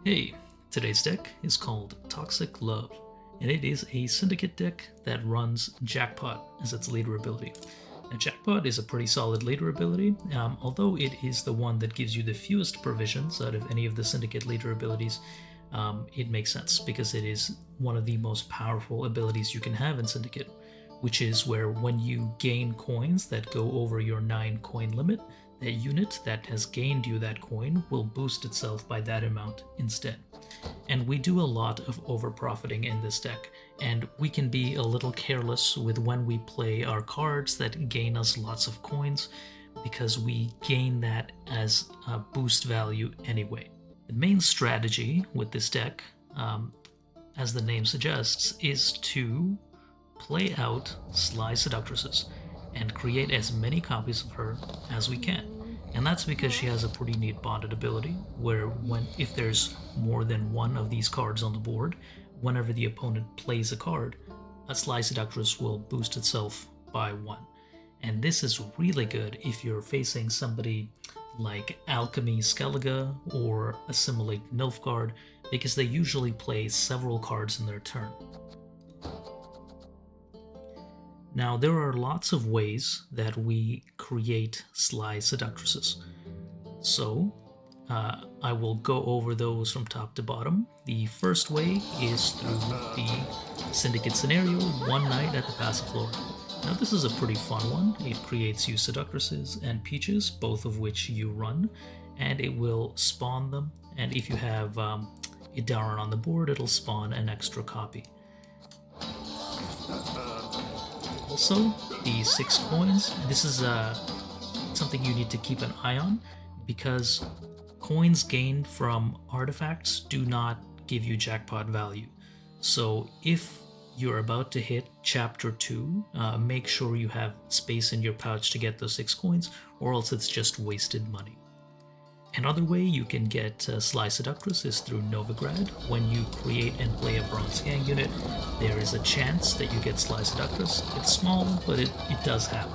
Hey, today's deck is called Toxic Love, and it is a syndicate deck that runs Jackpot as its leader ability. Now, Jackpot is a pretty solid leader ability, although it is the one that gives you the fewest provisions out of any of the syndicate leader abilities. It makes sense because it is one of the most powerful abilities you can have in Syndicate, which is where when you gain coins that go over your 9 coin limit, that unit that has gained you that coin will boost itself by that amount instead. And we do a lot of over profiting in this deck, and we can be a little careless with when we play our cards that gain us lots of coins because we gain that as a boost value anyway. The main strategy with this deck, as the name suggests, is to play out Sly Seductresses and create as many copies of her as we can. And that's because she has a pretty neat bonded ability where if there's more than one of these cards on the board, whenever the opponent plays a card, a Sly Seductress will boost itself by 1. And this is really good if you're facing somebody like Alchemy Skellige or Assimilate Nilfgaard, because they usually play several cards in their turn. Now, there are lots of ways that we create Sly Seductresses. So, I will go over those from top to bottom. The first way is through the Syndicate scenario, One Night at the Passiflora. Now, this is a pretty fun one. It creates you Seductresses and Peaches, both of which you run, and it will spawn them. And if you have Idaran on the board, it'll spawn an extra copy. Also, the 6 coins, this is something you need to keep an eye on because coins gained from artifacts do not give you jackpot value. So if you're about to hit chapter 2, make sure you have space in your pouch to get those 6 coins, or else it's just wasted money. Another way you can get Sly Seductress is through Novigrad. When you create and play a Bronze Gang unit, there is a chance that you get Sly Seductress. It's small, but it does happen.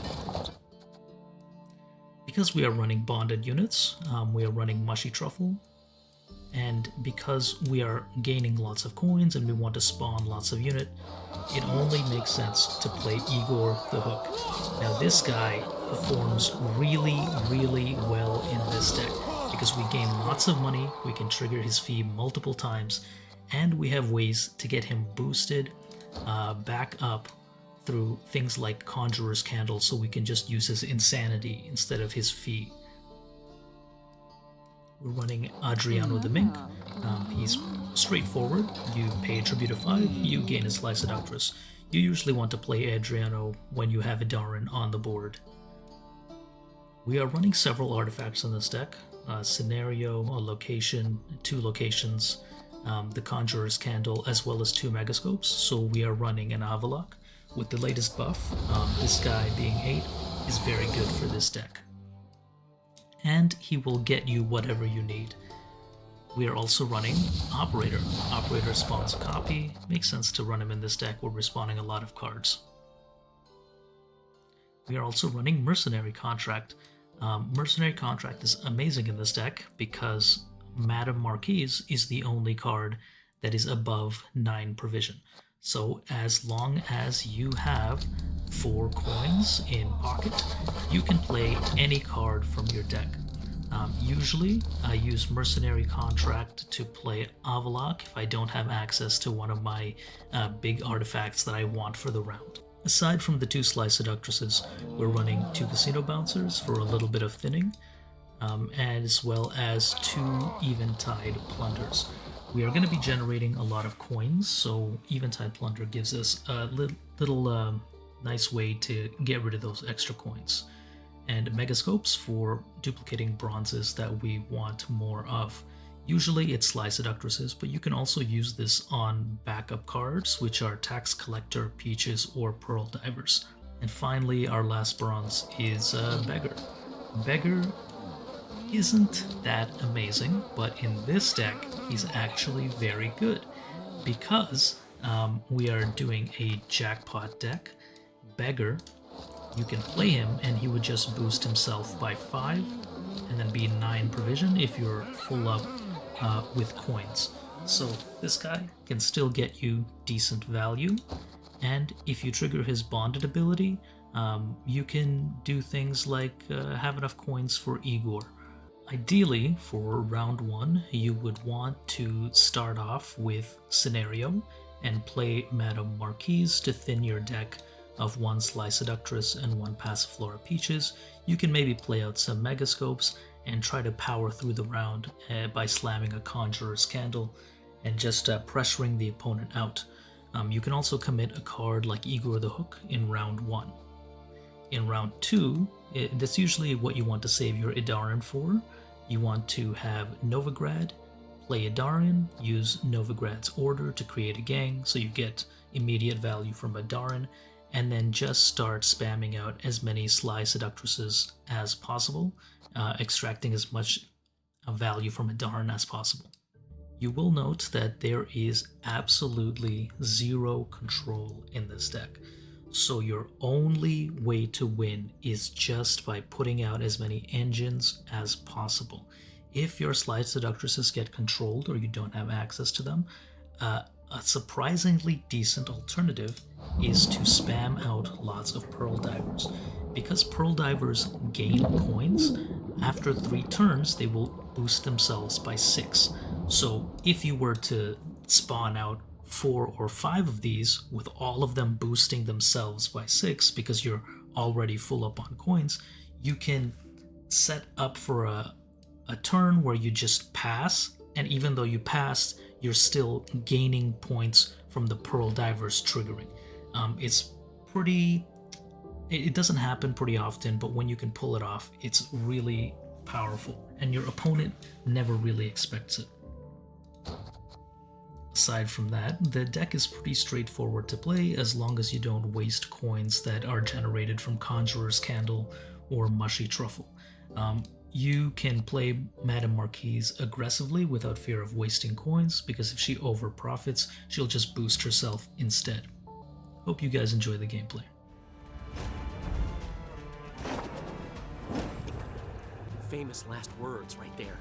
Because we are running bonded units, we are running Mushy Truffle, and because we are gaining lots of coins and we want to spawn lots of unit, it only makes sense to play Igor the Hook. Now this guy performs really, really well in this deck because we gain lots of money, we can trigger his fee multiple times, and we have ways to get him boosted back up through things like Conjurer's Candle, so we can just use his insanity instead of his fee. We're running Adriano the Mink. He's straightforward. You pay a tribute of 5, you gain a Sly Seductress. You usually want to play Adriano when you have Idaran on the board. We are running several artifacts in this deck. Scenario, a location, 2 locations, the Conjurer's Candle, as well as 2 Megascopes. So we are running an Avalok with the latest buff. This guy being 8 is very good for this deck. And he will get you whatever you need. We are also running Operator. Operator spawns a copy. Makes sense to run him in this deck where we're spawning a lot of cards. We are also running Mercenary Contract. Mercenary Contract is amazing in this deck because Madame Marquise is the only card that is above 9 provision. So as long as you have 4 coins in pocket, you can play any card from your deck. Usually, I use Mercenary Contract to play Avalok if I don't have access to one of my big artifacts that I want for the round. Aside from the 2 Sly Seductresses, we're running 2 Casino Bouncers for a little bit of thinning, as well as 2 Eventide Plunders. We are going to be generating a lot of coins, so Eventide Plunder gives us a little nice way to get rid of those extra coins. And Megascopes for duplicating bronzes that we want more of. Usually it's Sly Seductresses, but you can also use this on backup cards, which are Tax Collector, Peaches, or Pearl Divers. And finally, our last bronze is Beggar. Beggar isn't that amazing, but in this deck, he's actually very good. Because we are doing a jackpot deck, Beggar, you can play him and he would just boost himself by 5 and then be 9 provision if you're full up with coins. So this guy can still get you decent value, and if you trigger his bonded ability, you can do things like have enough coins for Igor. Ideally, for round 1, you would want to start off with Scenario and play Madame Marquise to thin your deck of 1 Sly Seductress and 1 Passiflora Peaches. You can maybe play out some Megascopes and try to power through the round by slamming a Conjurer's Candle and just pressuring the opponent out. You can also commit a card like Igor the Hook in round 1. In round 2, that's usually what you want to save your Idarin for. You want to have Novigrad, play Idarin, use Novigrad's order to create a gang so you get immediate value from Idarin, and then just start spamming out as many Sly Seductresses as possible, extracting as much value from Idarin as possible. You will note that there is absolutely zero control in this deck. So your only way to win is just by putting out as many engines as possible. If your Sly Seductresses get controlled or you don't have access to them, a surprisingly decent alternative is to spam out lots of Pearl Divers. Because Pearl Divers gain coins, after 3 turns they will boost themselves by 6. So if you were to spawn out 4 or 5 of these, with all of them boosting themselves by 6 because you're already full up on coins, you can set up for a turn where you just pass, and even though you passed, you're still gaining points from the Pearl Divers triggering. It's pretty... It doesn't happen pretty often, but when you can pull it off, it's really powerful, and your opponent never really expects it. Aside from that, the deck is pretty straightforward to play as long as you don't waste coins that are generated from Conjurer's Candle or Mushy Truffle. You can play Madame Marquise aggressively without fear of wasting coins, because if she overprofits, she'll just boost herself instead. Hope you guys enjoy the gameplay. Famous last words right there.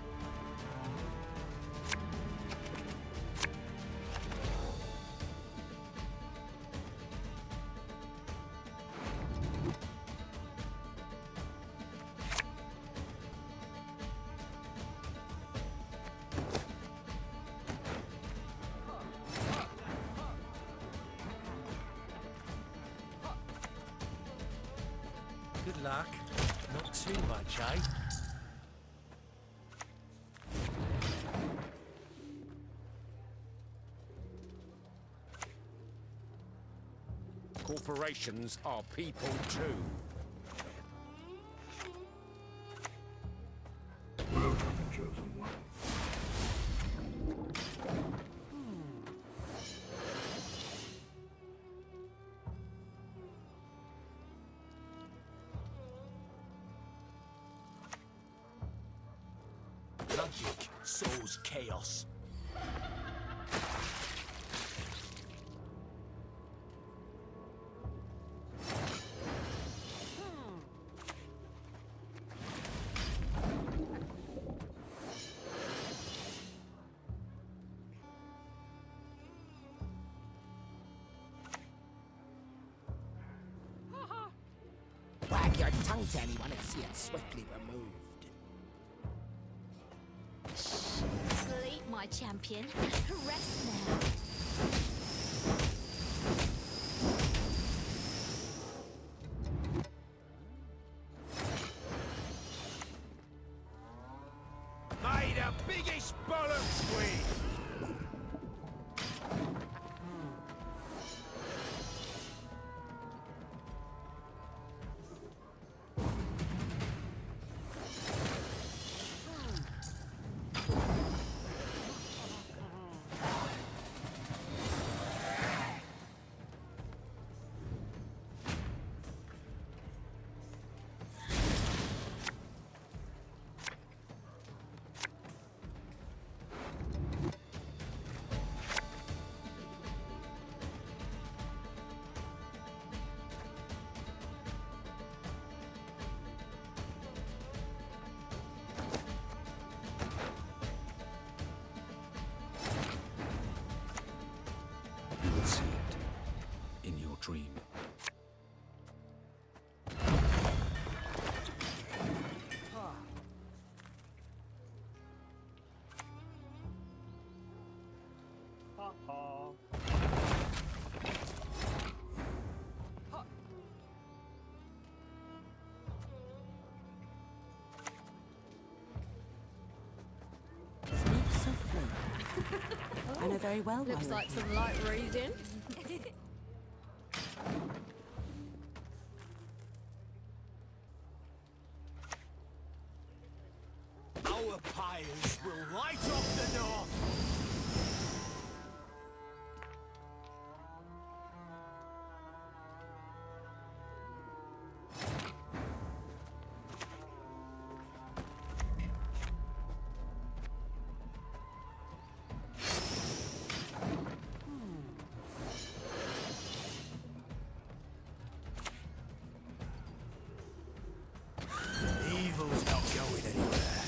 Good luck. Not too much, eh? Corporations are people too. Welcome, chosen one. Logic sows chaos. Wag your tongue to anyone and see it swiftly removed. Sleep, my champion. Rest now. May the biggest bollocks win! Speak softly. I know very well why Looks you're like here. some light reading. Our pyres will light up the north. Evil's not going anywhere.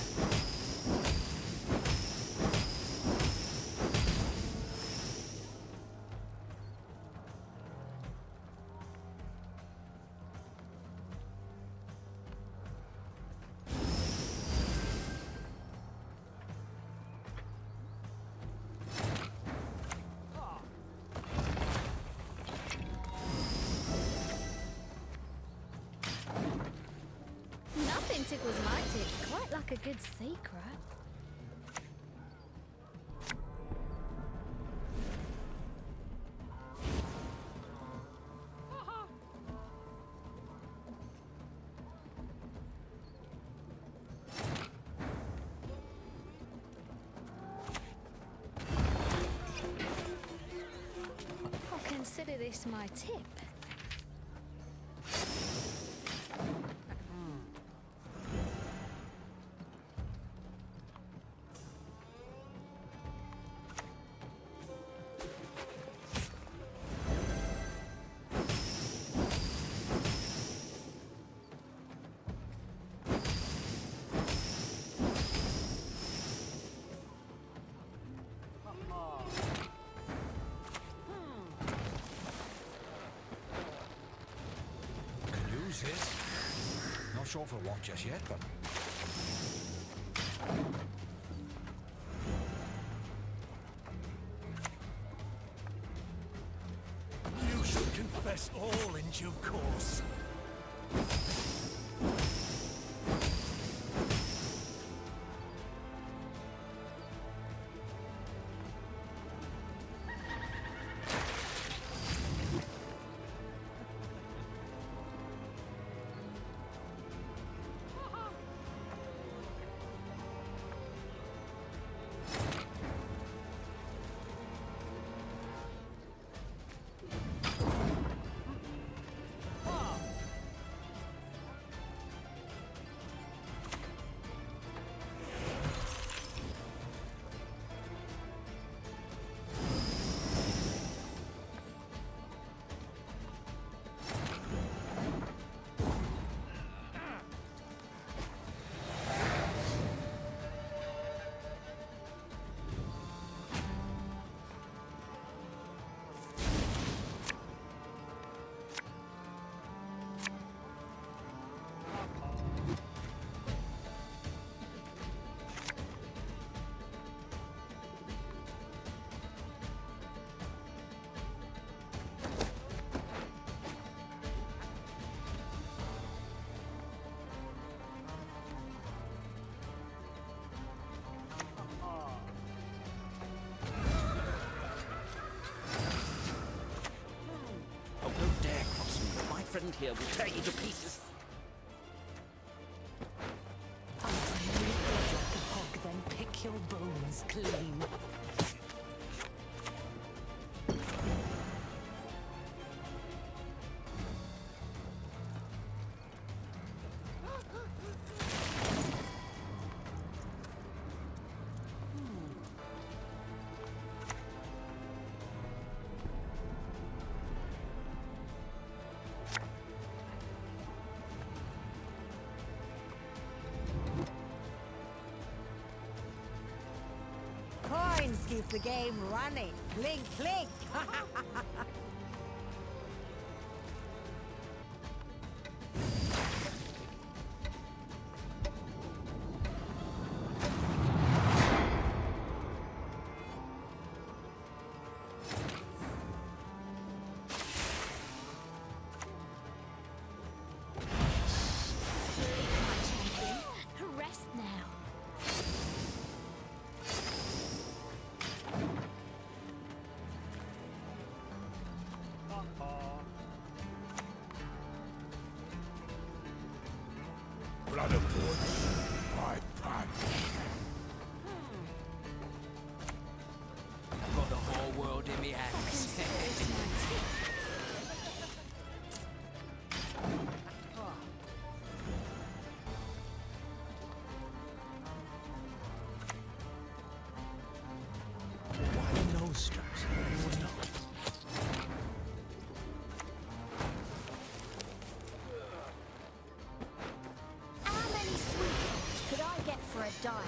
Nothing tickles my tits quite like a good secret. I'll consider this my tip. Can use this. Not sure for what just yet, but You should confess all in due course. Oh, don't dare cross me. My friend here will tear you to pieces. I'll tell you blood like a hog, then pick your bones clean. Coins keep the game running. Clink, clink. a diamond.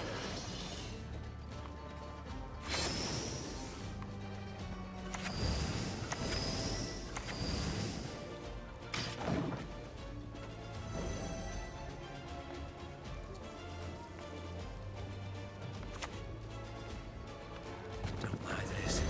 Don't buy this.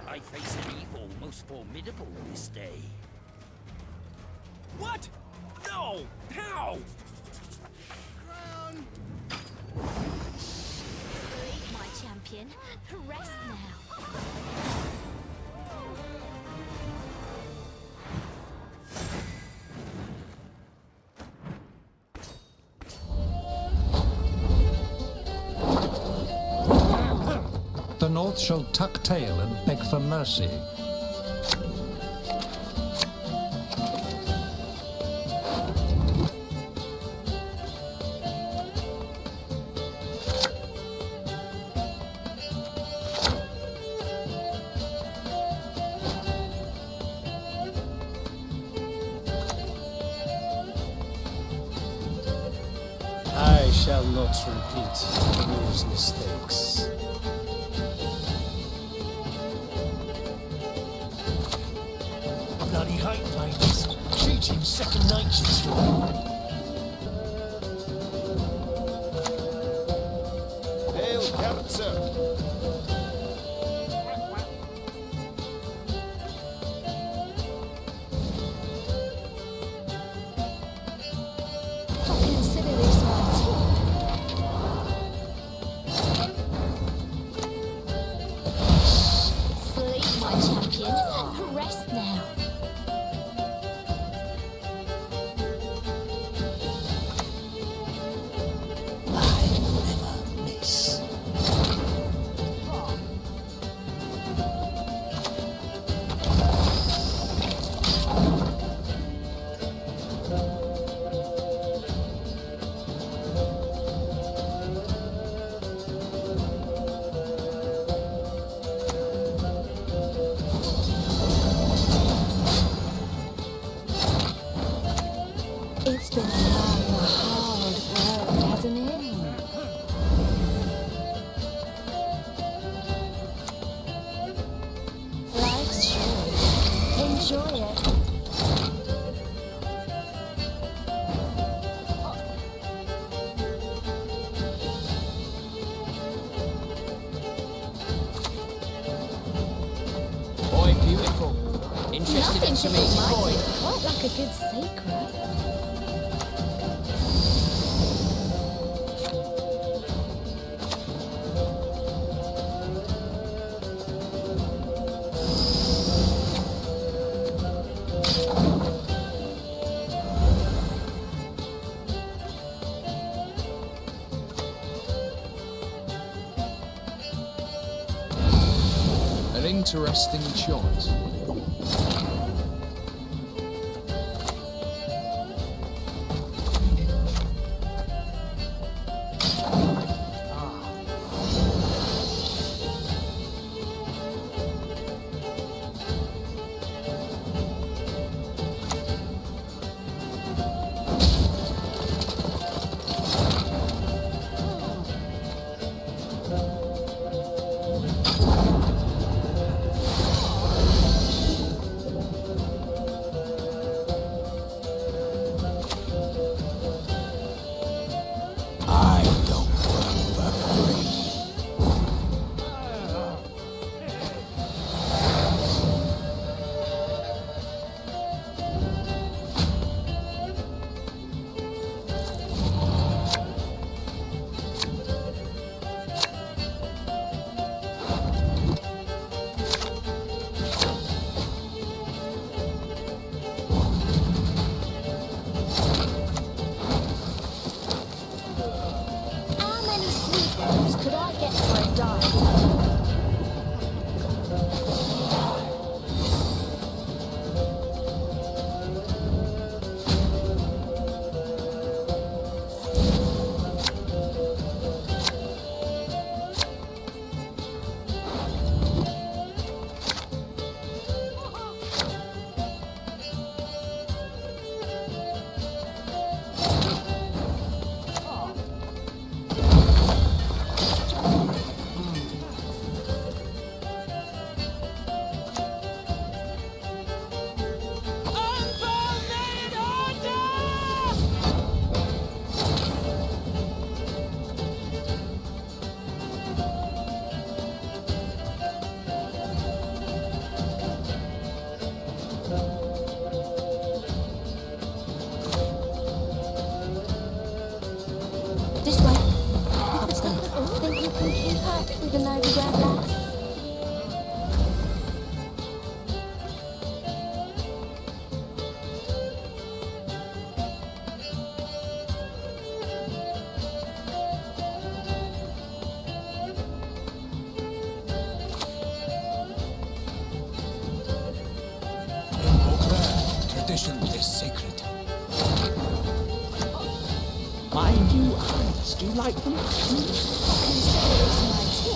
I face an evil most formidable this day. What? No! How? Crown! Sleep, my champion. Rest now. The North shall tuck tail and beg for mercy. I shall not repeat these mistakes. Bloody hate ladies. Cheating second nature to me. Hail, Herzer! I'll consider this my tip. Sleep, my champion. Rest now. It's been a long, hard road, hasn't it? Life's short. Enjoy it. Boy, beautiful. Interested in Nothing some to beat easy my boy. tip. Quite like a good secret. An interesting choice. with an overgrown lass. In Beauclair, tradition is sacred. My new eyes, do you like them? Consider this my tip.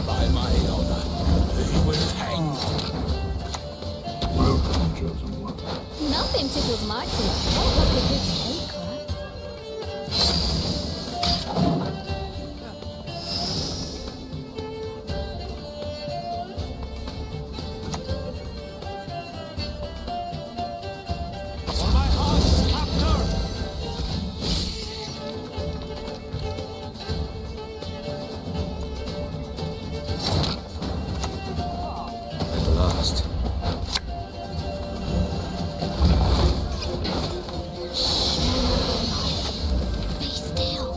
By my honor, he will hang. Welcome, chosen one. Nothing tickles my tip. Quite like a good secret. For my heart's captor! At last. Be still.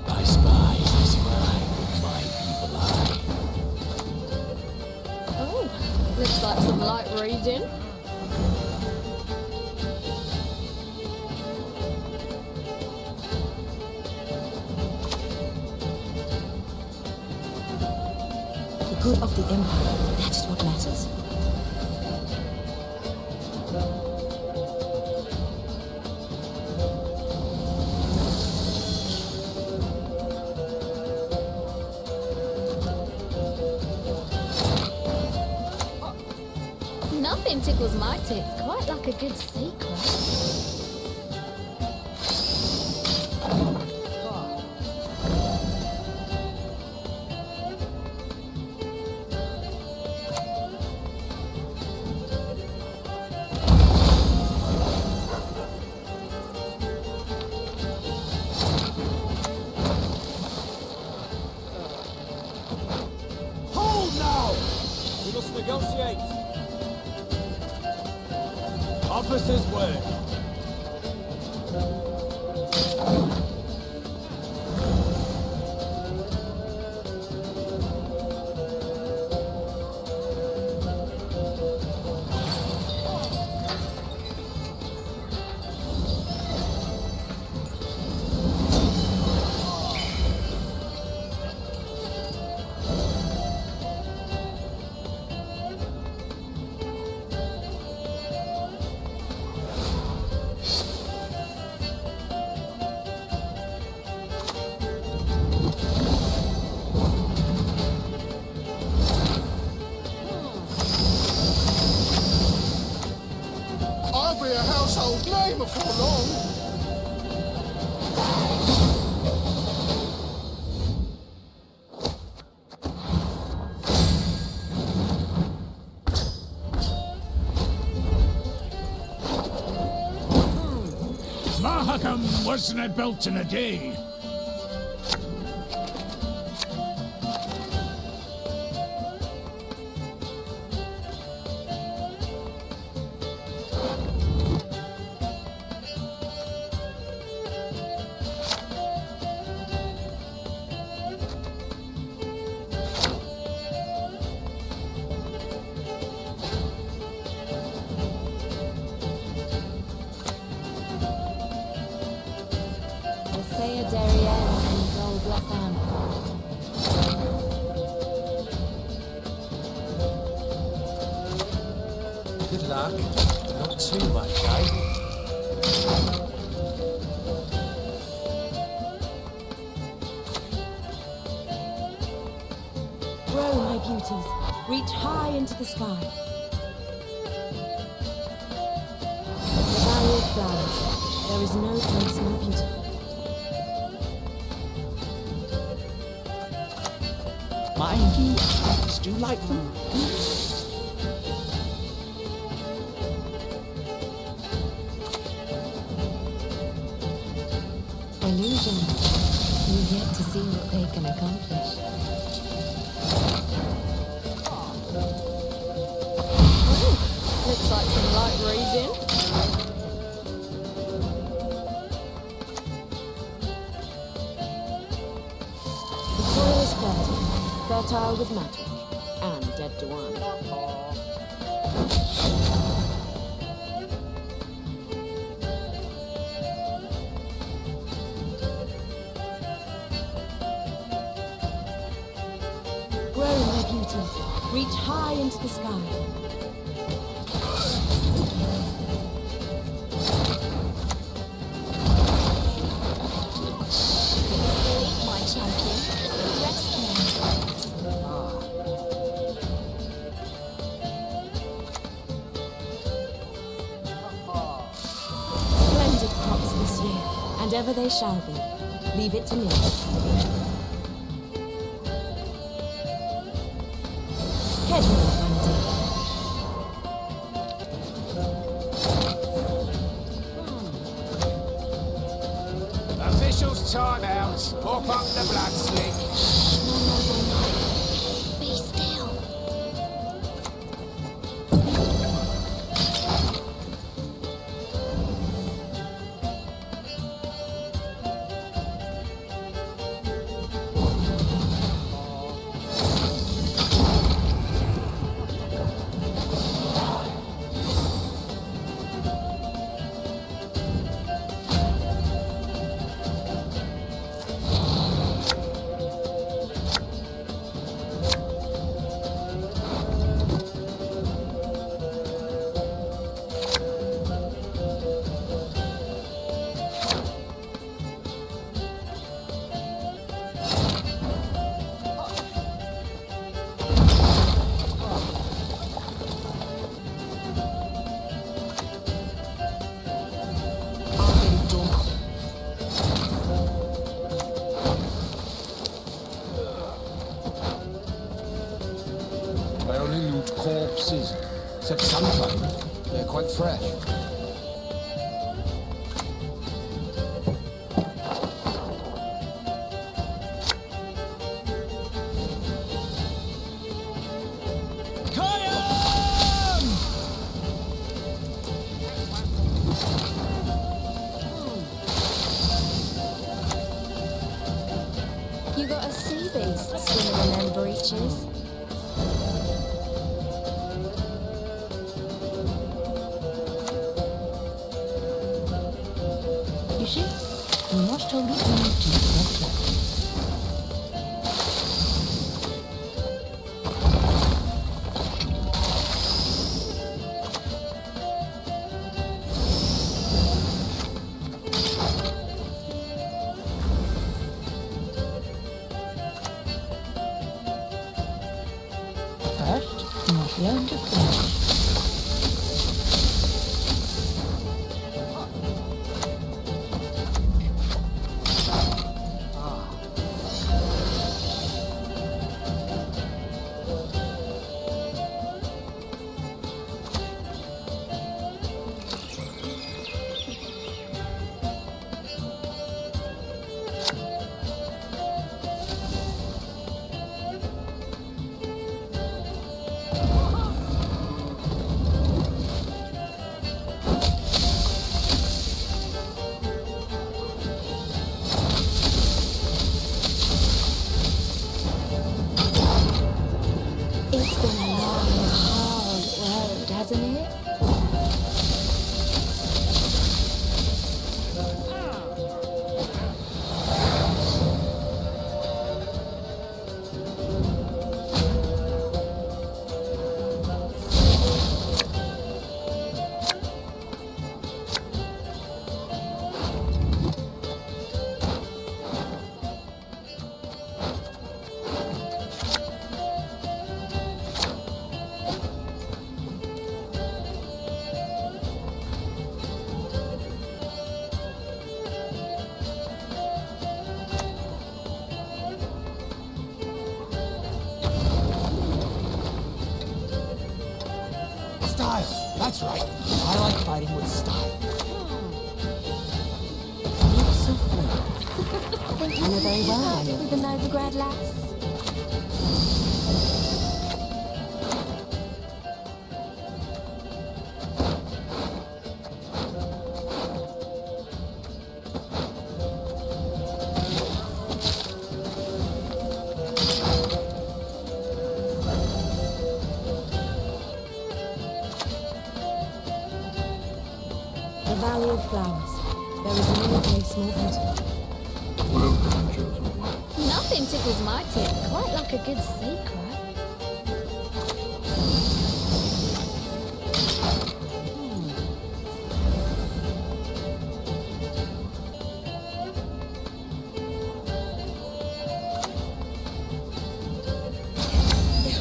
I spy with my evil eye. Oh, looks like some light reading. The good of the Empire, that is what matters. Nothing tickles my tits. Quite like a good secret. Hold now! We must negotiate. Officer's way. I'll be a household name before long. Mahakam wasn't built in a day. Thea Derriere and Gold Black Banner. Good luck. Not too much, eh? Grow, my beauties. Reach high into the sky. flowers. There is no place more beautiful. Mind you, eyes, do you like them? Illusion. You've yet to see what they can accomplish. Looks like some light reading. The soil is fertile with magic, and dead to one. Grow, my beauties. Reach high into the sky. My champion. Rest now. Splendid crops this year, and ever they shall be. Leave it to me. Head north, Vanity. Officials time out. Pop up the blood slick. Be still. I only loot corpses, except sometimes they're quite fresh. You got a sea beast swimming in them breeches. You see, we must hold it in to better. First, you must learn to fly. It's been a long, hard road, hasn't it? That's right. I like fighting with style. Lips of flame. I know very well. With the Novigrad lass. The Valley of Flowers. There is no place more beautiful. Nothing tickles my teeth quite like a good secret.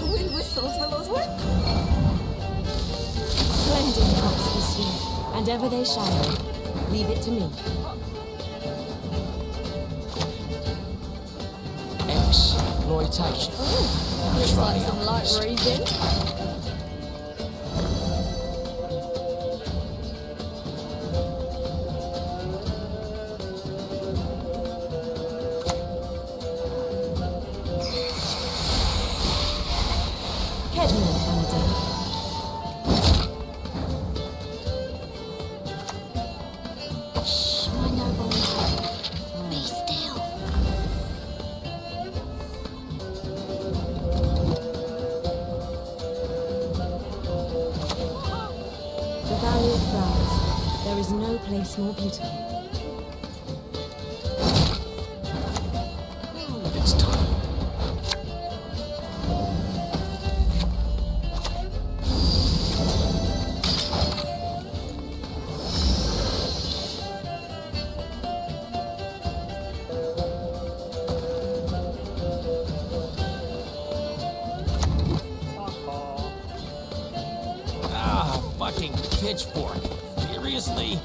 Wind whistles, Willow's whip. Splendid crops this year, and ever they shall be. Leave it to me. Exploitation. Looks like some light reading. Kedman, Canada. Shh, my noble knight. Be still. The Valley of Flowers. There is no place more beautiful. It's time. Fucking pitchfork. Seriously?